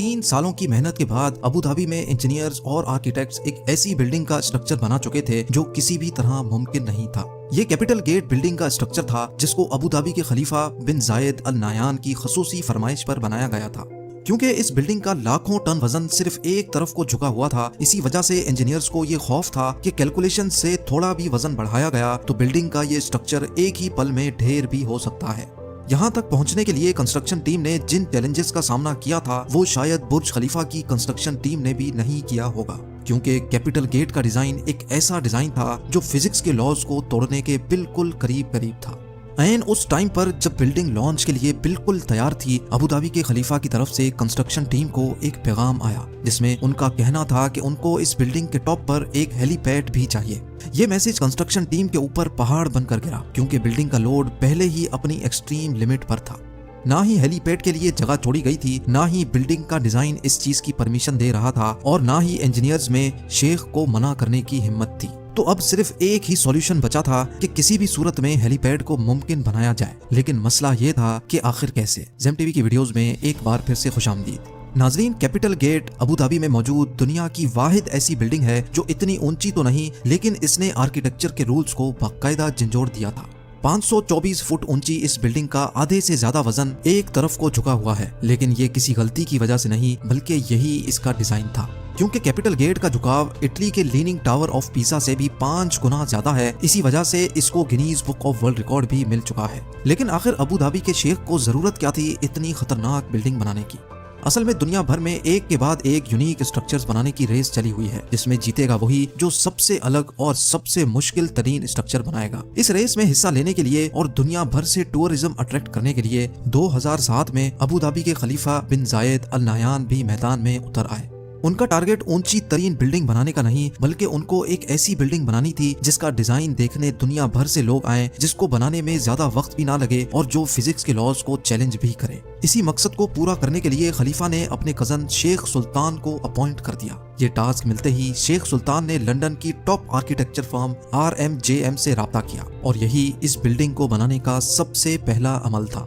3 सालों की मेहनत के बाद अबू धाबी में इंजीनियर्स और आर्किटेक्ट्स एक ऐसी बिल्डिंग का स्ट्रक्चर बना चुके थे जो किसी भी तरह मुमकिन नहीं था। ये कैपिटल गेट बिल्डिंग का स्ट्रक्चर था जिसको अबू धाबी के खलीफा बिन जायद अल नायान की खसूसी फरमाइश पर बनाया गया था। क्योंकि इस बिल्डिंग का लाखों टन वजन सिर्फ एक तरफ को झुका हुआ था, इसी वजह से इंजीनियर्स को ये खौफ था कि कैलकुलेशन से थोड़ा भी वजन बढ़ाया गया तो बिल्डिंग का ये स्ट्रक्चर एक ही पल में ढेर भी हो सकता है। यहाँ तक पहुँचने के लिए कंस्ट्रक्शन टीम ने जिन चैलेंजेस का सामना किया था वो शायद बुर्ज खलीफा की कंस्ट्रक्शन टीम ने भी नहीं किया होगा, क्योंकि कैपिटल गेट का डिजाइन एक ऐसा डिजाइन था जो फिजिक्स के लॉज को तोड़ने के बिल्कुल करीब था। ऐन उस टाइम पर जब बिल्डिंग लॉन्च के लिए बिल्कुल तैयार थी, अबू धाबी के खलीफा की तरफ से कंस्ट्रक्शन टीम को एक पैगाम आया जिसमें उनका कहना था कि उनको इस बिल्डिंग के टॉप पर एक हेलीपैड भी चाहिए। ये मैसेज कंस्ट्रक्शन टीम के ऊपर पहाड़ बनकर गिरा, क्योंकि बिल्डिंग का लोड पहले ही अपनी एक्सट्रीम लिमिट पर था। ना ही हेलीपैड के लिए जगह छोड़ी गई थी, ना ही बिल्डिंग का डिजाइन इस चीज की परमिशन दे रहा था, और ना ही इंजीनियर्स में शेख को मना करने की हिम्मत थी। तो अब सिर्फ एक ही सॉल्यूशन बचा था कि किसी भी सूरत में हेलीपैड को मुमकिन बनाया जाए। लेकिन मसला ये था कि आखिर कैसे। ज़ेम टीवी की वीडियोस में एक बार फिर से खुशामदीद। नाजरीन, कैपिटल गेट अबू धाबी में मौजूद दुनिया की वाहिद ऐसी बिल्डिंग है जो इतनी ऊंची तो नहीं, लेकिन इसने आर्किटेक्चर के रूल्स को बाकायदा झंझोड़ दिया था। 524 फुट ऊंची इस बिल्डिंग का आधे से ज्यादा वजन एक तरफ को झुका हुआ है, लेकिन ये किसी गलती की वजह से नहीं बल्कि यही इसका डिजाइन था। क्योंकि कैपिटल गेट का झुकाव इटली के लीनिंग टावर ऑफ पीसा से भी 5 गुना ज्यादा है, इसी वजह से इसको Guinness book of world record भी मिल चुका है। लेकिन आखिर अबू धाबी के शेख को जरूरत क्या थी इतनी खतरनाक बिल्डिंग बनाने की? असल में दुनिया भर में एक के बाद एक यूनिक स्ट्रक्चर्स बनाने की रेस चली हुई है, जिसमें जीतेगा वही जो सबसे अलग और सबसे मुश्किल तरीन स्ट्रक्चर बनाएगा। इस रेस में हिस्सा लेने के लिए और दुनिया भर से टूरिज्म अट्रैक्ट करने के लिए 2007 में अबू धाबी के खलीफा बिन जायद अल नायान भी मैदान में उतर आए। उनका टारगेट ऊंची तरीन बिल्डिंग बनाने का नहीं, बल्कि उनको एक ऐसी बिल्डिंग बनानी थी जिसका डिजाइन देखने दुनिया भर से लोग आए, जिसको बनाने में ज्यादा वक्त भी ना लगे और जो फिजिक्स के लॉज को चैलेंज भी करे। इसी मकसद को पूरा करने के लिए खलीफा ने अपने कजन शेख सुल्तान को अपॉइंट कर दिया। ये टास्क मिलते ही शेख सुल्तान ने लंदन की टॉप आर्किटेक्चर फर्म RMJM से राब्ता किया, और यही इस बिल्डिंग को बनाने का सबसे पहला अमल था।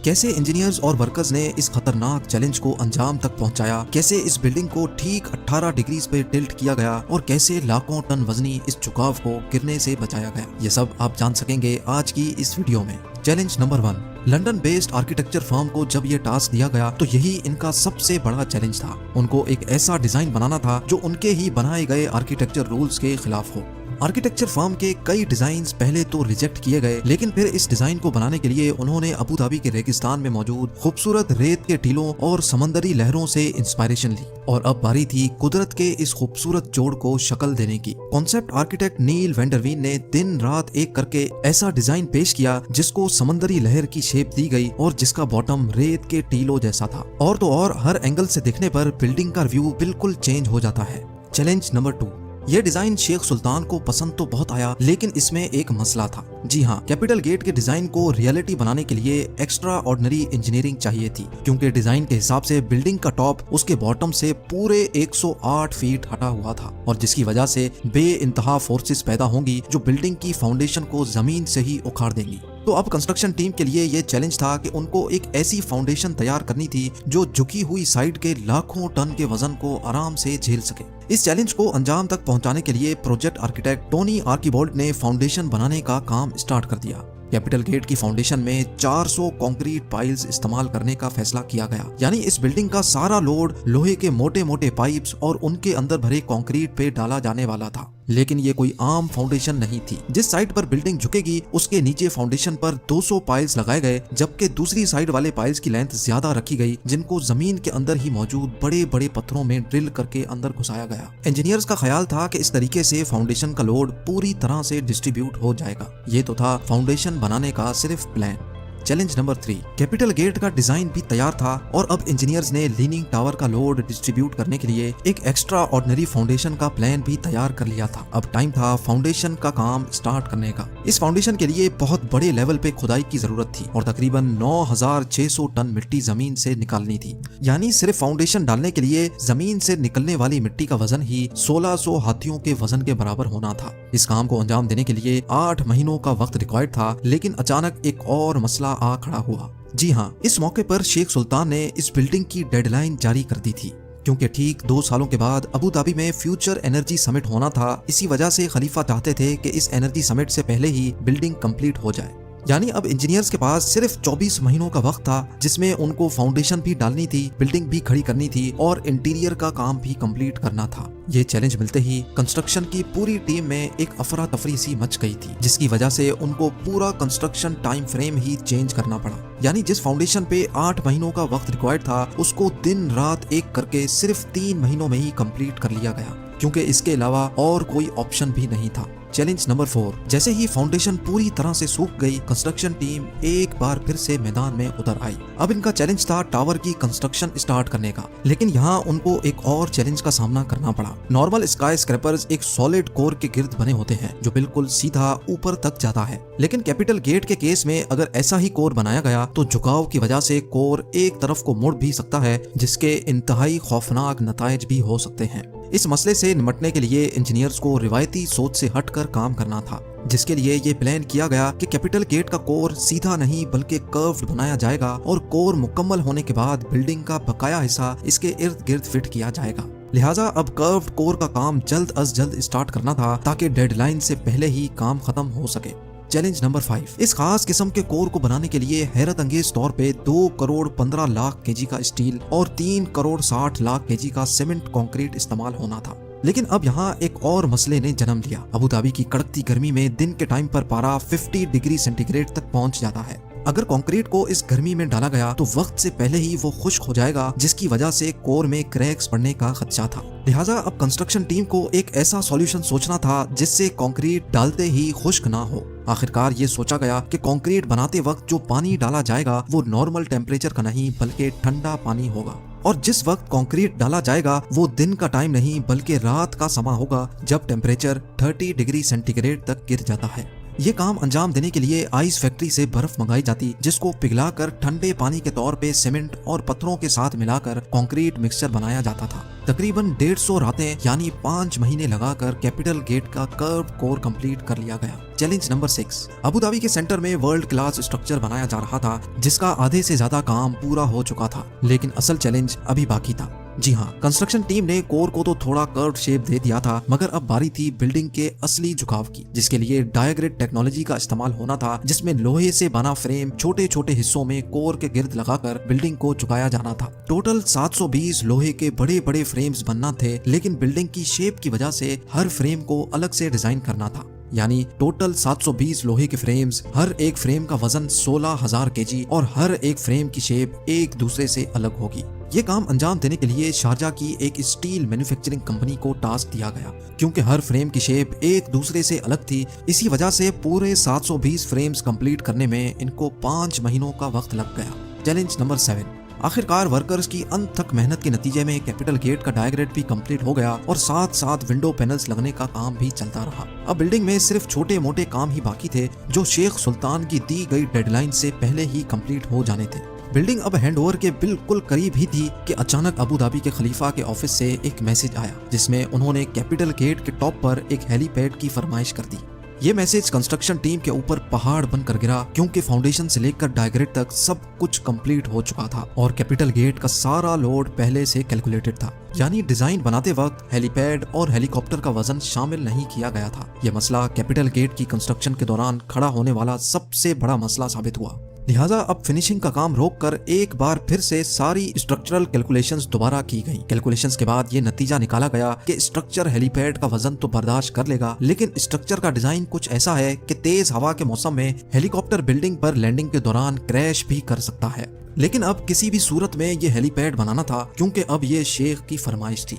कैसे इंजीनियर्स और वर्कर्स ने इस खतरनाक चैलेंज को अंजाम तक पहुंचाया, कैसे इस बिल्डिंग को ठीक 18 डिग्रीज पे टिल्ट किया गया, और कैसे लाखों टन वजनी इस झुकाव को गिरने से बचाया गया, ये सब आप जान सकेंगे आज की इस वीडियो में। Challenge number 1। London based architecture firm को जब ये टास्क दिया गया तो यही इनका सबसे बड़ा चैलेंज था। उनको एक ऐसा डिजाइन बनाना था जो उनके ही बनाए गए आर्किटेक्चर रूल्स के खिलाफ हो। आर्किटेक्चर फर्म के कई डिजाइन्स पहले तो रिजेक्ट किए गए, लेकिन फिर इस डिजाइन को बनाने के लिए उन्होंने अबू धाबी के रेगिस्तान में मौजूद खूबसूरत रेत के टीलों और समंदरी लहरों से इंस्पायरेशन ली, और अब बारी थी कुदरत के इस खूबसूरत जोड़ को शक्ल देने की। कॉन्सेप्ट आर्किटेक्ट नील वेंडरवीन ने दिन रात एक करके ऐसा डिजाइन पेश किया जिसको समंदरी लहर की शेप दी गई और जिसका बॉटम रेत के टीलों जैसा था, और तो और हर एंगल से देखने पर बिल्डिंग का व्यू बिल्कुल चेंज हो जाता है। Challenge number 2। ये डिजाइन शेख सुल्तान को पसंद तो बहुत आया, लेकिन इसमें एक मसला था। जी हाँ, कैपिटल गेट के डिजाइन को रियलिटी बनाने के लिए एक्स्ट्रा ऑर्डिनरी इंजीनियरिंग चाहिए थी, क्योंकि डिजाइन के हिसाब से बिल्डिंग का टॉप उसके बॉटम से पूरे 108 फीट हटा हुआ था, और जिसकी वजह से बेइंतहा फोर्सेस पैदा होंगी जो बिल्डिंग की फाउंडेशन को जमीन से ही उखाड़ देंगी। तो अब कंस्ट्रक्शन टीम के लिए ये चैलेंज था कि उनको एक ऐसी फाउंडेशन तैयार करनी थी जो झुकी हुई साइड के लाखों टन के वजन को आराम से झेल सके। इस चैलेंज को अंजाम तक पहुंचाने के लिए प्रोजेक्ट आर्किटेक्ट टोनी आर्किबोल्ड ने फाउंडेशन बनाने का काम स्टार्ट कर दिया। कैपिटल गेट की फाउंडेशन में 400 कंक्रीट पाइल्स इस्तेमाल करने का फैसला किया गया, यानी इस बिल्डिंग का सारा लोड लोहे के मोटे मोटे पाइप्स और उनके अंदर भरे कंक्रीट पे डाला जाने वाला था। लेकिन ये कोई आम फाउंडेशन नहीं थी। जिस साइड पर बिल्डिंग झुकेगी उसके नीचे फाउंडेशन पर 200 पाइल्स लगाए गए, जबकि दूसरी साइड वाले पाइल्स की लेंथ ज्यादा रखी गई, जिनको जमीन के अंदर ही मौजूद बड़े बड़े पत्थरों में ड्रिल करके अंदर घुसाया गया। इंजीनियर्स का ख्याल था कि इस तरीके से फाउंडेशन का लोड पूरी तरह से डिस्ट्रीब्यूट हो जाएगा। ये तो था फाउंडेशन बनाने का सिर्फ plan. Challenge number 3। Capital gate का डिजाइन भी तैयार था, और अब इंजीनियर्स ने लीनिंग टावर का लोड डिस्ट्रीब्यूट करने के लिए एक एक्स्ट्रा ऑर्डिनरी फाउंडेशन का प्लान भी तैयार कर लिया था। अब टाइम था फाउंडेशन का काम स्टार्ट करने का। इस फाउंडेशन के लिए बहुत बड़े लेवल पे खुदाई की जरूरत थी, और तकरीबन 9600 टन मिट्टी जमीन से निकालनी थी। यानी सिर्फ फाउंडेशन डालने के लिए जमीन से निकलने वाली मिट्टी का वजन ही 1600 हाथियों के वजन के बराबर होना था। इस काम को अंजाम देने के लिए 8 महीनों का वक्त रिक्वायर्ड था, लेकिन अचानक एक और मसला मसला आ खड़ा हुआ। जी हाँ, इस मौके पर शेख सुल्तान ने इस बिल्डिंग की डेडलाइन जारी कर दी थी, क्योंकि ठीक 2 सालों के बाद अबू धाबी में फ्यूचर एनर्जी समिट होना था। इसी वजह से खलीफा चाहते थे कि इस एनर्जी समिट से पहले ही बिल्डिंग कंप्लीट हो जाए। यानी अब इंजीनियर्स के पास सिर्फ 24 महीनों का वक्त था, जिसमें उनको फाउंडेशन भी डालनी थी, बिल्डिंग भी खड़ी करनी थी और इंटीरियर का काम भी कंप्लीट करना था। ये चैलेंज मिलते ही कंस्ट्रक्शन की पूरी टीम में एक अफरा तफरी सी मच गई थी, जिसकी वजह से उनको पूरा कंस्ट्रक्शन टाइम फ्रेम ही चेंज करना पड़ा। यानी जिस फाउंडेशन पे 8 महीनों का वक्त रिक्वायर्ड था, उसको दिन रात एक करके सिर्फ 3 महीनों में ही कंप्लीट कर लिया गया, क्योंकि इसके अलावा और कोई ऑप्शन भी नहीं था। चैलेंज नंबर 4, जैसे ही फाउंडेशन पूरी तरह से सूख गई, कंस्ट्रक्शन टीम एक बार फिर से मैदान में उतर आई। अब इनका चैलेंज था टावर की कंस्ट्रक्शन स्टार्ट करने का, लेकिन यहाँ उनको एक और चैलेंज का सामना करना पड़ा। नॉर्मल स्काई स्क्रैपर्स एक सॉलिड कोर के गिर्द बने होते हैं जो बिल्कुल सीधा ऊपर तक जाता है, लेकिन कैपिटल गेट के केस में अगर ऐसा ही कोर बनाया गया तो झुकाव की वजह से कोर एक तरफ को मुड़ भी सकता है, जिसके इंतहाई खौफनाक नताइज भी हो सकते हैं। इस मसले से निपटने के लिए इंजीनियर्स को रिवायती सोच से हटकर काम करना था, जिसके लिए ये प्लान किया गया कि कैपिटल गेट का कोर सीधा नहीं बल्कि कर्व्ड बनाया जाएगा और कोर मुकम्मल होने के बाद बिल्डिंग का बकाया हिस्सा इसके इर्द गिर्द फिट किया जाएगा। लिहाजा अब कर्व्ड कोर का काम जल्द अज जल्द स्टार्ट करना था, ताकि डेडलाइन से पहले ही काम खत्म हो सके। चैलेंज नंबर 5, इस खास किस्म के कोर को बनाने के लिए हैरत अंगेज तौर पे 2 करोड़ 15 लाख केजी का स्टील और 3 करोड़ 60 लाख केजी का सीमेंट कंक्रीट इस्तेमाल होना था। लेकिन अब यहाँ एक और मसले ने जन्म लिया। अबू धाबी की कड़कती गर्मी में दिन के टाइम पर पारा 50 डिग्री सेंटीग्रेड तक पहुंच जाता है। अगर कंक्रीट को इस गर्मी में डाला गया तो वक्त से पहले ही वो खुश्क हो जाएगा, जिसकी वजह से कोर में क्रैक्स पड़ने का खदशा था। लिहाजा अब कंस्ट्रक्शन टीम को एक ऐसा सॉल्यूशन सोचना था जिससे कंक्रीट डालते ही खुश्क ना हो। आखिरकार ये सोचा गया कि कंक्रीट बनाते वक्त जो पानी डाला जाएगा वो नॉर्मल टेम्परेचर का नहीं बल्कि ठंडा पानी होगा, और जिस वक्त कंक्रीट डाला जाएगा वो दिन का टाइम नहीं बल्कि रात का समा होगा, जब टेम्परेचर 30 डिग्री सेंटीग्रेड तक गिर जाता है। ये काम अंजाम देने के लिए आइस फैक्ट्री से बर्फ मंगाई जाती, जिसको पिघलाकर ठंडे पानी के तौर पे सीमेंट और पत्थरों के साथ मिलाकर कंक्रीट मिक्सचर बनाया जाता था। तकरीबन 150 रातें यानी 5 महीने लगाकर कैपिटल गेट का कर्व कोर कंप्लीट कर लिया गया। चैलेंज नंबर 6, अबू धाबी के सेंटर में वर्ल्ड क्लास स्ट्रक्चर बनाया जा रहा था, जिसका आधे से ज्यादा काम पूरा हो चुका था, लेकिन असल चैलेंज अभी बाकी था। जी हाँ, कंस्ट्रक्शन टीम ने कोर को तो थोड़ा कर्व शेप दे दिया था, मगर अब बारी थी बिल्डिंग के असली झुकाव की, जिसके लिए डायग्रेड टेक्नोलॉजी का इस्तेमाल होना था, जिसमें लोहे से बना फ्रेम छोटे छोटे हिस्सों में कोर के गिर्द लगाकर बिल्डिंग को झुकाया जाना था। टोटल 720 लोहे के बड़े बड़े फ्रेम्स बनना थे, लेकिन बिल्डिंग की शेप की वजह से हर फ्रेम को अलग से डिजाइन करना था। यानी टोटल 720 लोहे के फ्रेम्स, हर एक फ्रेम का वजन 16,000 केजी और हर एक फ्रेम की शेप एक दूसरे से अलग होगी। ये काम अंजाम देने के लिए शारजा की एक स्टील मैन्युफैक्चरिंग कंपनी को टास्क दिया गया, क्योंकि हर फ्रेम की शेप एक दूसरे से अलग थी। इसी वजह से पूरे 720 फ्रेम्स कंप्लीट करने में इनको 5 महीनों का वक्त लग गया। चैलेंज नंबर 7, आखिरकार वर्कर्स की अनथक मेहनत के नतीजे में कैपिटल गेट का डायग्रेड भी कंप्लीट हो गया और साथ साथ विंडो पैनल्स लगने का काम भी चलता रहा। अब बिल्डिंग में सिर्फ छोटे मोटे काम ही बाकी थे, जो शेख सुल्तान की दी गई डेडलाइन से पहले ही कंप्लीट हो जाने थे। बिल्डिंग अब हैंडओवर के बिल्कुल करीब ही थी कि अचानक अबू धाबी के खलीफा के ऑफिस से एक मैसेज आया, जिसमें उन्होंने कैपिटल गेट के टॉप पर एक हेलीपैड की फरमाइश कर दी। ये मैसेज कंस्ट्रक्शन टीम के ऊपर पहाड़ बनकर गिरा, क्योंकि फाउंडेशन से लेकर डायग्रेड तक सब कुछ कंप्लीट हो चुका था और कैपिटल गेट का सारा लोड पहले से कैलकुलेटेड था। यानी डिजाइन बनाते वक्त हेलीपैड और हेलीकॉप्टर का वजन शामिल नहीं किया गया था। यह मसला कैपिटल गेट की कंस्ट्रक्शन के दौरान खड़ा होने वाला सबसे बड़ा मसला साबित हुआ। लिहाजा अब फिनिशिंग का काम रोककर एक बार फिर से सारी स्ट्रक्चरल कैलकुलेशंस दोबारा की गई। कैलकुलेशंस के बाद ये नतीजा निकाला गया कि स्ट्रक्चर हेलीपैड का वजन तो बर्दाश्त कर लेगा, लेकिन स्ट्रक्चर का डिजाइन कुछ ऐसा है कि तेज हवा के मौसम में हेलीकॉप्टर बिल्डिंग पर लैंडिंग के दौरान क्रैश भी कर सकता है। लेकिन अब किसी भी सूरत में ये हेलीपैड बनाना था, क्योंकि अब ये शेख की फरमाइश थी।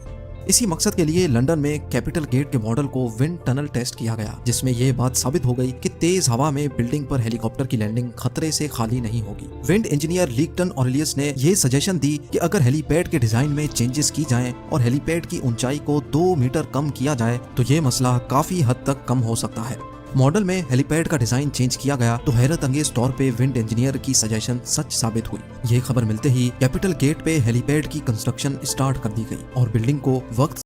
इसी मकसद के लिए लंदन में कैपिटल गेट के मॉडल को विंड टनल टेस्ट किया गया, जिसमें यह बात साबित हो गई कि तेज हवा में बिल्डिंग पर हेलीकॉप्टर की लैंडिंग खतरे से खाली नहीं होगी। विंड इंजीनियर लीक्टन ऑरेलियस ने यह सजेशन दी कि अगर हेलीपैड के डिजाइन में चेंजेस की जाएं और हेलीपैड की ऊंचाई को 2 मीटर कम किया जाए तो ये मसला काफी हद तक कम हो सकता है। मॉडल में हेलीपैड का डिजाइन चेंज किया गया तो हैरत अंगेज तौर पे विंड इंजीनियर की सजेशन सच साबित हुई। ये खबर मिलते ही कैपिटल गेट पे हेलीपैड की कंस्ट्रक्शन स्टार्ट कर दी गई और बिल्डिंग को वक्त